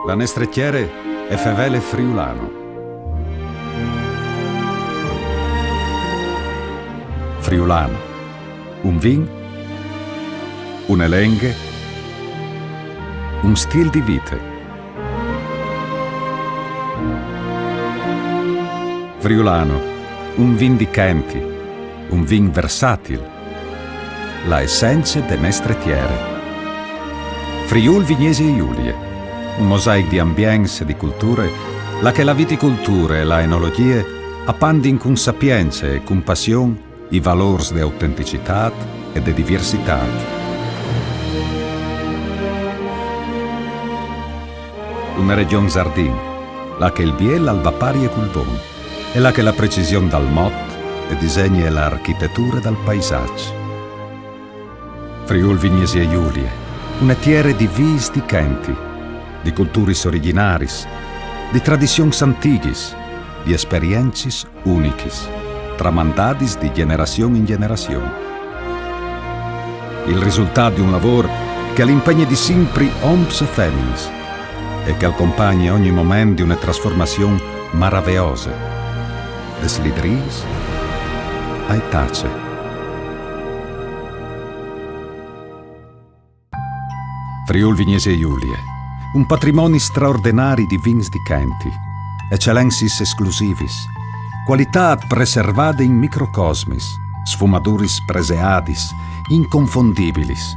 La Nestrettiere è fevele friulano. Friulano, un vin, un elenghe, un stil di vite. Friulano, un vin di Chianti, un vin versatil, la essenza de Nestrettiere. Friul Vignesi e Giulie, un mosaico di ambienze e di culture, la che la viticultura e la enologie appandin con sapienza e con passione i valori di autenticità e di diversità. Una regione sardin, la che il biel al va pari e col bon, e la che la precisione dal mot e disegna l'architettura dal paesaggio. Friul Vignesi e Giulie, una terra di vis di Chianti, di culturis originaris, di tradizioni antichis, di esperienze unichis, tramandadis di generazione in generazione. Il risultato di un lavoro che all'impegno di sempre oms e feminis e che accompagna ogni momento di una trasformazione meravigliosa, des lidris ai tace. Friul Vignesi e Giulie, un patrimonio straordinario di vins di Chianti, eccellensis exclusivis, qualità preservate in microcosmis, sfumaduris preseadis, inconfondibilis,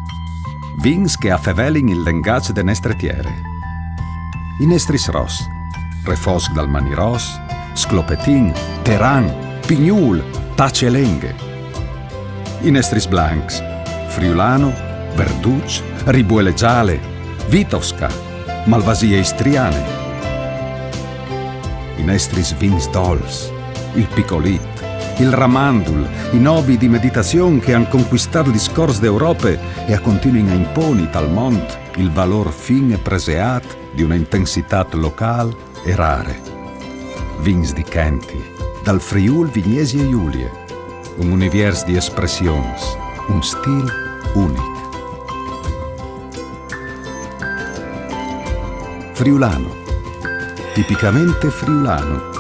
vins che affevelin il lengace de Nestrettiere. I Nestris Ros, Refosc dal Maniros, Sclopetin, Teran, Pignul, Tace Lenghe. I Nestris Blancs, Friulano, Verduc, Ribuele Giale, Vitovska, Malvasie Istriane. I Nestris Vins Dols, il Picolit, il Ramandul, i nobi di meditazione che han conquistato gli scors d'Europe e a continuing a imponi tal mont il valor fin e preseat di una intensità locale e rare. Vins di Chianti, dal Friul Vignesi e Giulie, un univers di espressions, un stil unico. Friulano, tipicamente friulano.